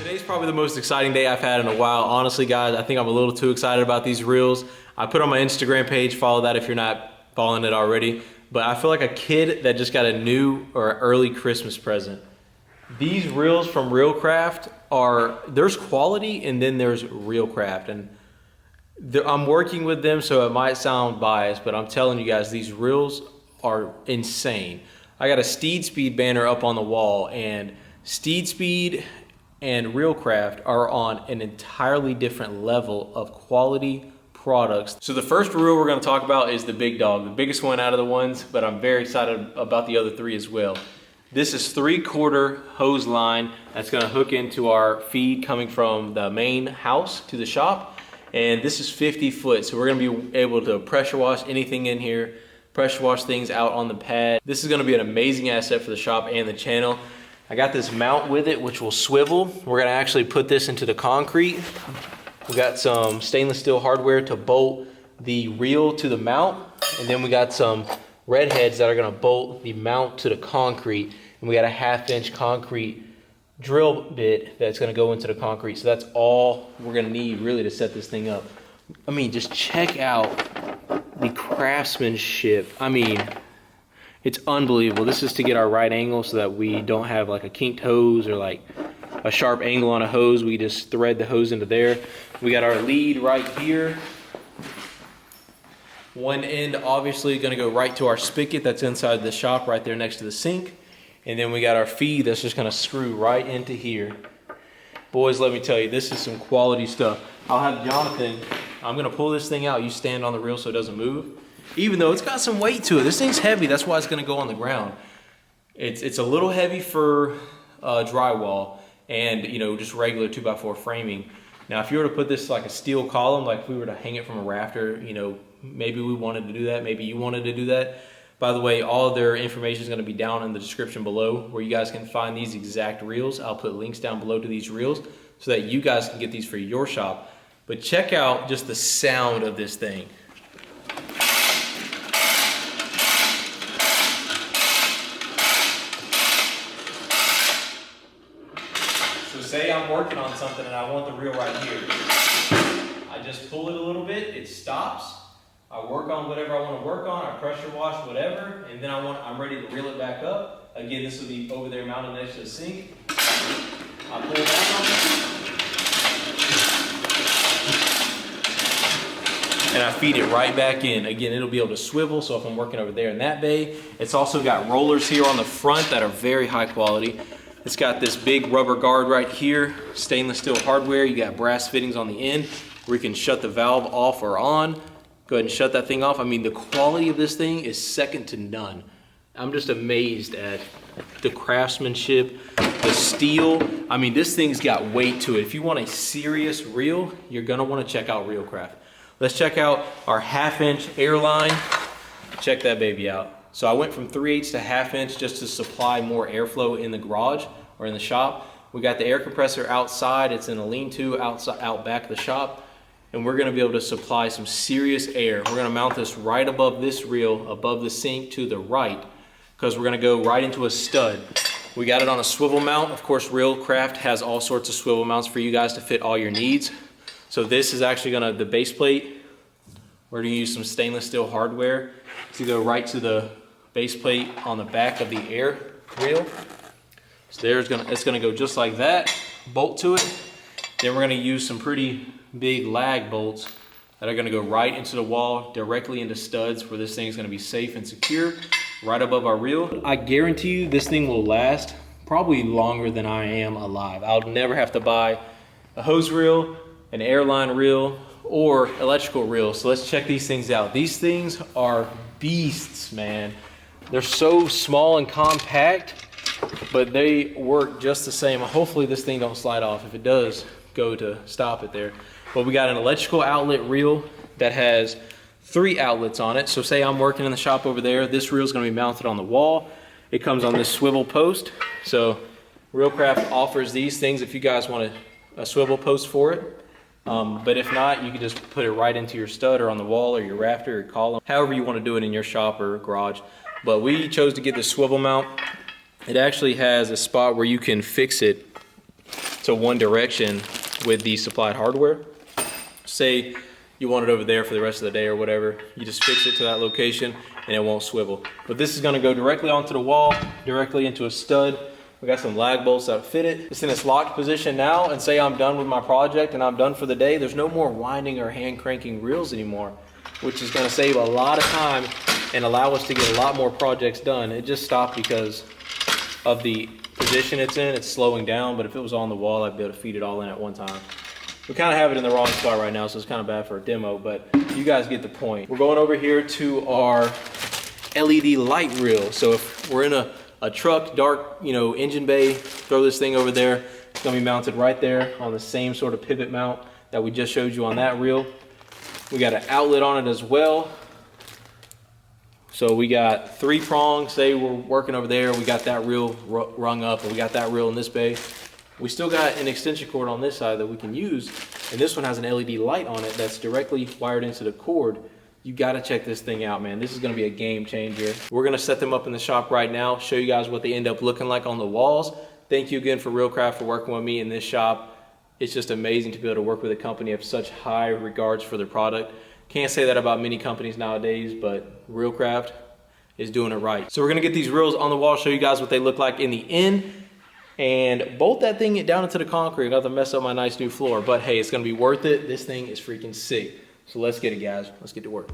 Today's probably the most exciting day I've had in a while. Honestly, guys, I think I'm a little too excited about these reels. I put on my Instagram page, follow that if you're not following it already. But I feel like a kid that just got a new or early Christmas present. These reels from Reelcraft there's quality and then there's Reelcraft. And I'm working with them, so it might sound biased, but I'm telling you guys, these reels are insane. I got a Steed Speed banner up on the wall, and Steed Speed and Reelcraft are on an entirely different level of quality products. So the first reel we're going to talk about is the big dog, the biggest one out of the ones, but I'm very excited about the other three as well. This is 3/4 hose line that's going to hook into our feed coming from the main house to the shop, and this is 50 foot, so we're going to be able to pressure wash anything in here, pressure wash things out on the pad. This is going to be an amazing asset for the shop and the channel. I got this mount with it which will swivel. We're going to actually put this into the concrete. We got some stainless steel hardware to bolt the reel to the mount, and then we got some red heads that are going to bolt the mount to the concrete, and we got a 1/2 inch concrete drill bit that's going to go into the concrete. So that's all we're going to need really to set this thing up. I mean, just check out the craftsmanship. I mean, it's unbelievable. This is to get our right angle so that we don't have like a kinked hose or like a sharp angle on a hose. We just thread the hose into there. We got our lead right here. One end obviously going to go right to our spigot that's inside the shop right there next to the sink. And then we got our feed that's just going to screw right into here. Boys, let me tell you, this is some quality stuff. I'll have Jonathan, I'm going to pull this thing out. You stand on the reel so it doesn't move. Even though it's got some weight to it. This thing's heavy, that's why it's going to go on the ground. It's a little heavy for drywall and, you know, just regular 2x4 framing. Now, if you were to put this like a steel column, like if we were to hang it from a rafter, you know, maybe we wanted to do that, maybe you wanted to do that. By the way, all of their information is going to be down in the description below where you guys can find these exact reels. I'll put links down below to these reels so that you guys can get these for your shop. But check out just the sound of this thing. So say I'm working on something and I want the reel right here. I just pull it a little bit, it stops. I work on whatever I want to work on, I pressure wash whatever, and then I'm ready to reel it back up. Again, this will be over there mounted next to the sink. I pull back on it, and I feed it right back in. Again, it'll be able to swivel, so if I'm working over there in that bay. It's also got rollers here on the front that are very high quality. It's got this big rubber guard right here, stainless steel hardware. You got brass fittings on the end where you can shut the valve off or on. Go ahead and shut that thing off. I mean, the quality of this thing is second to none. I'm just amazed at the craftsmanship, the steel. I mean, this thing's got weight to it. If you want a serious reel, you're gonna wanna check out Reelcraft. Let's check out our 1/2 inch airline. Check that baby out. So I went from 3/8 to 1/2 inch just to supply more airflow in the garage or in the shop. We got the air compressor outside. It's in a lean-to out back of the shop. And we're gonna be able to supply some serious air. We're gonna mount this right above this reel, above the sink to the right, because we're gonna go right into a stud. We got it on a swivel mount. Of course, Reelcraft has all sorts of swivel mounts for you guys to fit all your needs. So this is actually the base plate, we're gonna use some stainless steel hardware to go right to the base plate on the back of the air reel. So it's gonna go just like that, bolt to it. Then we're gonna use some pretty big lag bolts that are going to go right into the wall, directly into studs where this thing is going to be safe and secure, right above our reel. I guarantee you this thing will last probably longer than I am alive. I'll never have to buy a hose reel, an airline reel, or electrical reel. So let's check these things out. These things are beasts, man. They're so small and compact, but they work just the same. Hopefully this thing don't slide off. If it does, go to stop it there. But we got an electrical outlet reel that has 3 outlets on it. So say I'm working in the shop over there, this reel is going to be mounted on the wall. It comes on this swivel post. So Reelcraft offers these things if you guys want a swivel post for it. But if not, you can just put it right into your stud or on the wall or your rafter or column, however you want to do it in your shop or garage. But we chose to get the swivel mount. It actually has a spot where you can fix it to one direction with the supplied hardware. Say you want it over there for the rest of the day or whatever, you just fix it to that location and it won't swivel. But this is gonna go directly onto the wall, directly into a stud. We got some lag bolts that fit it. It's in its locked position now, and say I'm done with my project and I'm done for the day, there's no more winding or hand cranking reels anymore, which is gonna save a lot of time and allow us to get a lot more projects done. It just stopped because of the position it's in. It's slowing down, but if it was on the wall, I'd be able to feed it all in at one time. We kind of have it in the wrong spot right now, so it's kind of bad for a demo, but you guys get the point. We're going over here to our LED light reel. So if we're in a truck, dark, engine bay, throw this thing over there. It's gonna be mounted right there on the same sort of pivot mount that we just showed you on that reel. We got an outlet on it as well. So we got 3 prongs. Say we're working over there, we got that reel rung up, and we got that reel in this bay. We still got an extension cord on this side that we can use, and this one has an LED light on it that's directly wired into the cord. You gotta check this thing out, man. This is gonna be a game changer. We're gonna set them up in the shop right now, show you guys what they end up looking like on the walls. Thank you again for Realcraft for working with me in this shop. It's just amazing to be able to work with a company of such high regards for their product. Can't say that about many companies nowadays, but Realcraft is doing it right. So we're gonna get these reels on the wall, show you guys what they look like in the end, and bolt that thing down into the concrete. Not to mess up my nice new floor, but hey, it's gonna be worth it. This thing is freaking sick. So let's get it, guys. Let's get to work.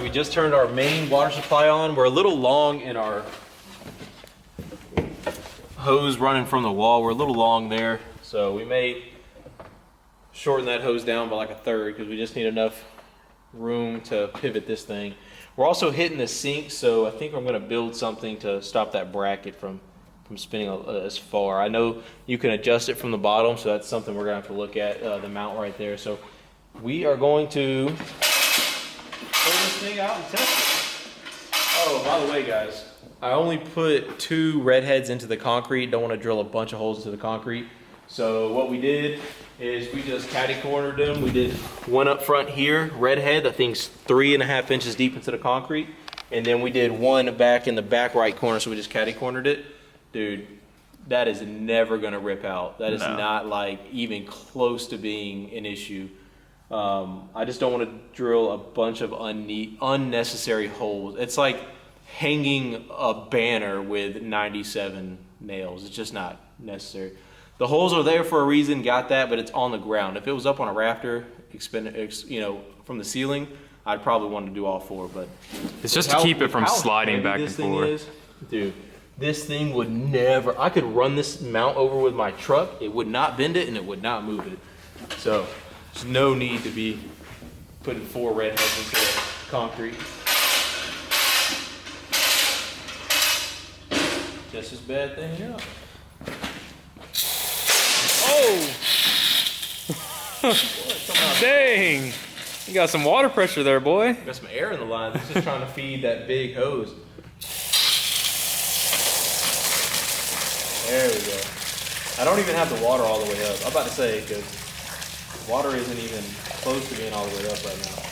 We just turned our main water supply on. We're a little long in our hose running from the wall. We're a little long there, so we may shorten that hose down by like 1/3 because we just need enough room to pivot this thing. We're also hitting the sink, so I think I'm going to build something to stop that bracket from spinning as far. I know you can adjust it from the bottom, so that's something we're going to have to look at, the mount right there. So we are going to pull this thing out and test it. Oh, by the way, guys, I only put 2 red heads into the concrete. Don't want to drill a bunch of holes into the concrete. So what we did is we just catty cornered them. We did one up front here, red head. That thing's 3.5 inches deep into the concrete. And then we did one back in the back right corner, so we just catty cornered it. Dude, that is never gonna rip out. That is not like even close to being an issue. I just don't want to drill a bunch of unnecessary holes. It's like hanging a banner with 97 nails. It's just not necessary. The holes are there for a reason, got that, but it's on the ground. If it was up on a rafter, from the ceiling, I'd probably want to do all 4, but it's just to keep it from sliding back and forth. Dude, this thing would never, I could run this mount over with my truck, it would not bend it and it would not move it. So there's no need to be putting 4 red heads into the concrete. Just as bad thing, yeah. Oh! Dang! You got some water pressure there, boy. Got some air in the line. It's just trying to feed that big hose. There we go. I don't even have the water all the way up. I'm about to say, because water isn't even close to being all the way up right now.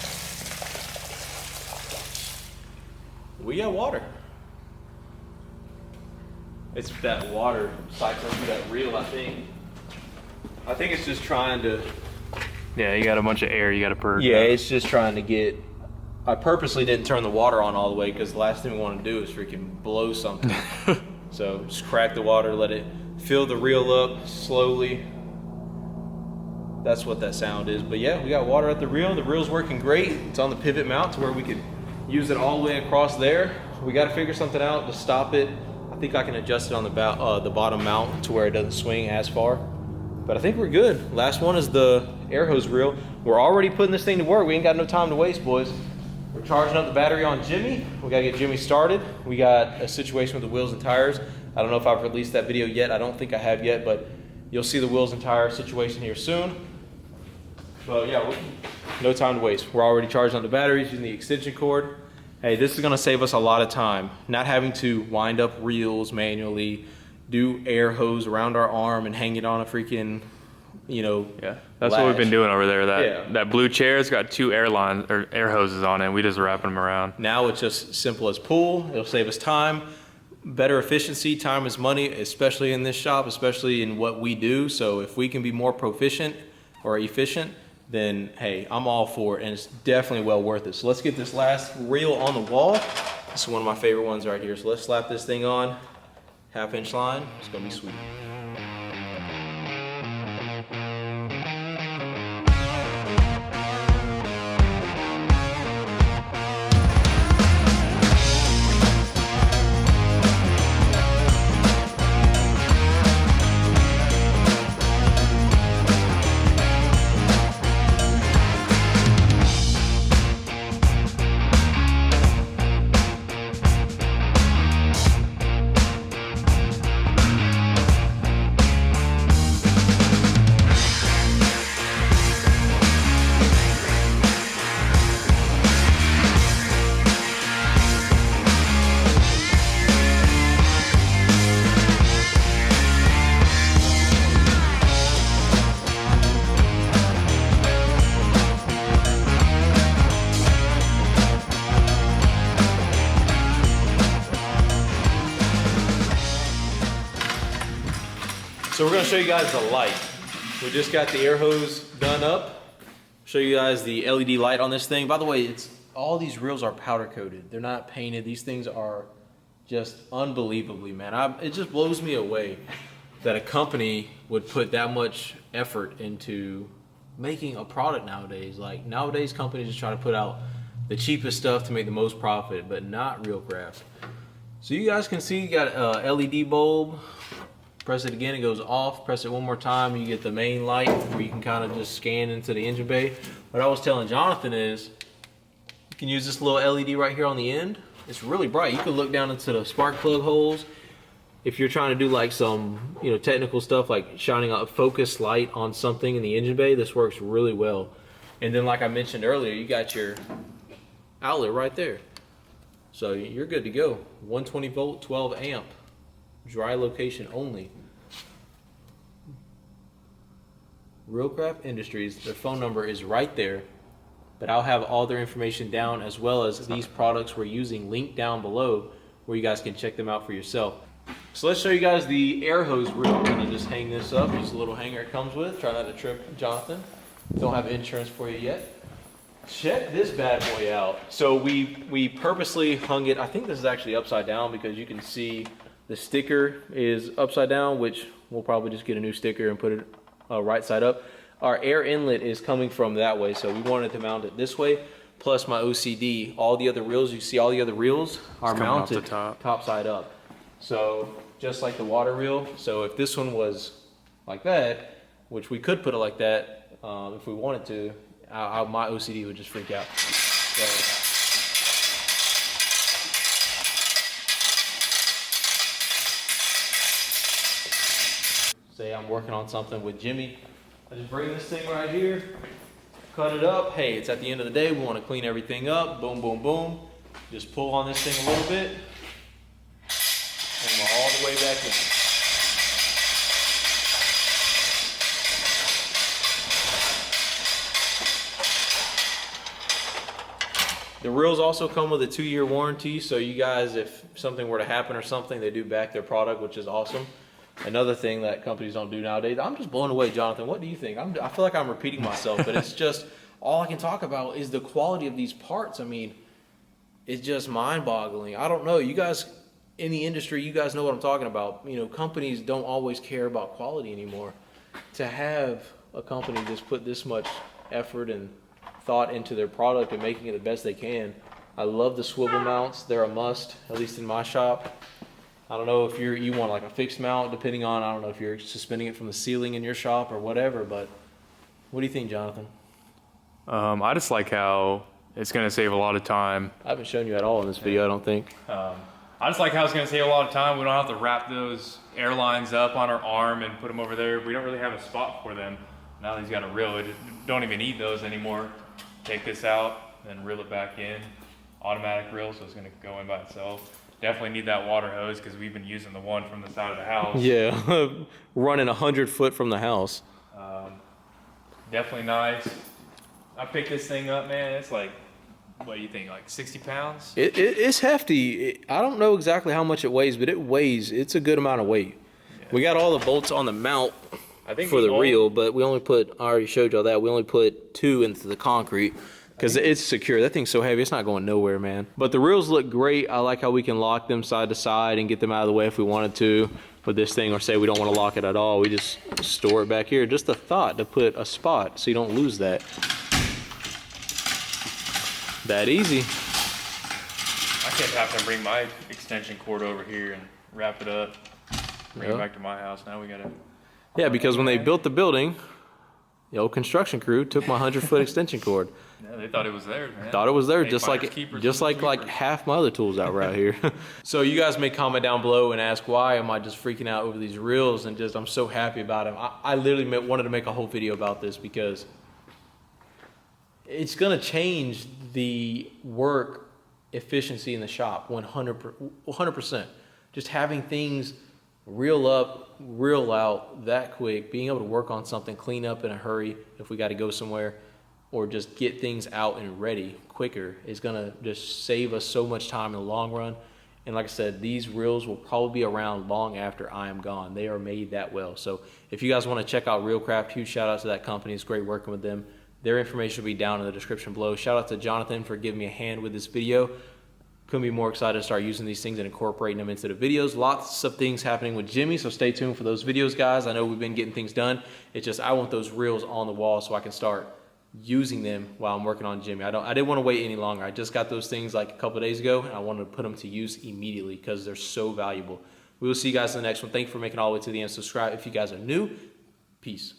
we got water. It's that water cycling through that reel, I think. I think it's just trying to... Yeah, you got a bunch of air you got to purge. Yeah, it's just trying to get... I purposely didn't turn the water on all the way because the last thing we want to do is freaking blow something. So just crack the water, let it fill the reel up slowly. That's what that sound is. But yeah, we got water at the reel. The reel's working great. It's on the pivot mount to where we could use it all the way across there. We got to figure something out to stop it. I think I can adjust it on the bottom mount to where it doesn't swing as far. But I think we're good. Last one is the air hose reel. We're already putting this thing to work. We ain't got no time to waste, boys. We're charging up the battery on Jimmy. We gotta get Jimmy started. We got a situation with the wheels and tires. I don't know if I've released that video yet. I don't think I have yet, but you'll see the wheels and tire situation here soon. But yeah, no time to waste. We're already charging on the batteries using the extension cord. Hey, this is gonna save us a lot of time. Not having to wind up reels manually, do air hose around our arm and hang it on a freaking, Yeah, that's latch. what we've been doing over there. Yeah. That blue chair's got 2 air lines or air hoses on it. And we just wrapping them around. Now it's just simple as pull. It'll save us time, better efficiency. Time is money, especially in this shop, especially in what we do. So if we can be more proficient or efficient, then hey, I'm all for it, and it's definitely well worth it. So let's get this last reel on the wall. This is one of my favorite ones right here. So let's slap this thing on. 1/2 inch line. It's gonna be sweet. So we're gonna show you guys the light. We just got the air hose done up. Show you guys the LED light on this thing. By the way, all these reels are powder coated. They're not painted. These things are just unbelievably, man. It just blows me away that a company would put that much effort into making a product nowadays. Like nowadays, companies just try to put out the cheapest stuff to make the most profit, but not real craft. So you guys can see you got a LED bulb. Press it again, it goes off. Press it one more time, you get the main light where you can kind of just scan into the engine bay. What I was telling Jonathan is, you can use this little LED right here on the end. It's really bright. You can look down into the spark plug holes. If you're trying to do like some, technical stuff like shining a focus light on something in the engine bay, this works really well. And then like I mentioned earlier, you got your outlet right there. So you're good to go. 120 volt, 12 amp. Dry location only. Realcraft Industries, their phone number is right there, but I'll have all their information down as well as these products we're using linked down below where you guys can check them out for yourself. So let's show you guys the air hose reel. I'm gonna just hang this up, just a little hanger it comes with. Try not to trip Jonathan. Don't have insurance for you yet. Check this bad boy out. So we purposely hung it, I think this is actually upside down because you can see the sticker is upside down, which we'll probably just get a new sticker and put it right side up. Our air inlet is coming from that way, so we wanted to mount it this way. Plus my OCD, all the other reels, you see all the other reels are mounted top side up. So just like the water reel. So if this one was like that, which we could put it like that if we wanted to, my OCD would just freak out. So, say I'm working on something with Jimmy, I just bring this thing right here, cut it up. Hey, it's at the end of the day, we want to clean everything up. Boom, boom, boom. Just pull on this thing a little bit, and we're all the way back in. The reels also come with a 2-year warranty, so you guys, if something were to happen or something, they do back their product, which is awesome. Another thing that companies don't do nowadays, I'm just blown away, Jonathan. What do you think? I feel like I'm repeating myself, but it's just, all I can talk about is the quality of these parts. I mean, it's just mind-boggling. I don't know. You guys in the industry, you guys know what I'm talking about. You know, companies don't always care about quality anymore. To have a company just put this much effort and thought into their product and making it the best they can. I love the swivel mounts. They're a must, at least in my shop. I don't know if you want like a fixed mount, depending on, I don't know if you're suspending it from the ceiling in your shop or whatever, but what do you think, Jonathan? I just like how it's going to save a lot of time. I haven't shown you at all in this video, I don't think. I just like how it's going to save a lot of time. We don't have to wrap those airlines up on our arm and put them over there. We don't really have a spot for them. Now that he's got a reel, we don't even need those anymore. Take this out, then reel it back in. Automatic reel, so it's going to go in by itself. Definitely need that water hose because we've been using the one from the side of the house. Yeah, running 100 foot from the house. Definitely nice. I picked this thing up, man. It's like, what do you think, like 60 pounds? It's hefty. I don't know exactly how much it weighs, but it weighs. It's a good amount of weight. Yeah. We got all the bolts on the mount for the reel, but we only put, I already showed y'all that, we only put 2 into the concrete because it's secure. That thing's so heavy, it's not going nowhere, man. But the reels look great. I like how we can lock them side to side and get them out of the way if we wanted to with this thing, or say we don't want to lock it at all. We just store it back here. Just a thought to put a spot so you don't lose that. That easy. I kept having to bring my extension cord over here and wrap it up, bring it back to my house. Now we gotta. Yeah, because when they built the building, the old construction crew took my 100-foot extension cord. Yeah, they thought it was theirs, man. Thought it was there, Hey, just like half my other tools out right here. So you guys may comment down below and ask why am I just freaking out over these reels, and just I'm so happy about them. I literally wanted to make a whole video about this because it's gonna change the work efficiency in the shop 100%. Just having things reel up, reel out that quick, being able to work on something, clean up in a hurry if we got to go somewhere, or just get things out and ready quicker is gonna just save us so much time in the long run. And like I said, these reels will probably be around long after I am gone. They are made that well. So if you guys want to check out Reelcraft, huge shout out to that company. It's great working with them. Their information will be down in the description below. Shout out to Jonathan for giving me a hand with this video. Couldn't be more excited to start using these things and incorporating them into the videos. Lots of things happening with Jimmy, so stay tuned for those videos, guys. I know we've been getting things done. It's just I want those reels on the wall so I can start using them while I'm working on Jimmy. I didn't want to wait any longer. I just got those things like a couple of days ago, and I wanted to put them to use immediately because they're so valuable. We will see you guys in the next one. Thank you for making it all the way to the end. Subscribe if you guys are new. Peace.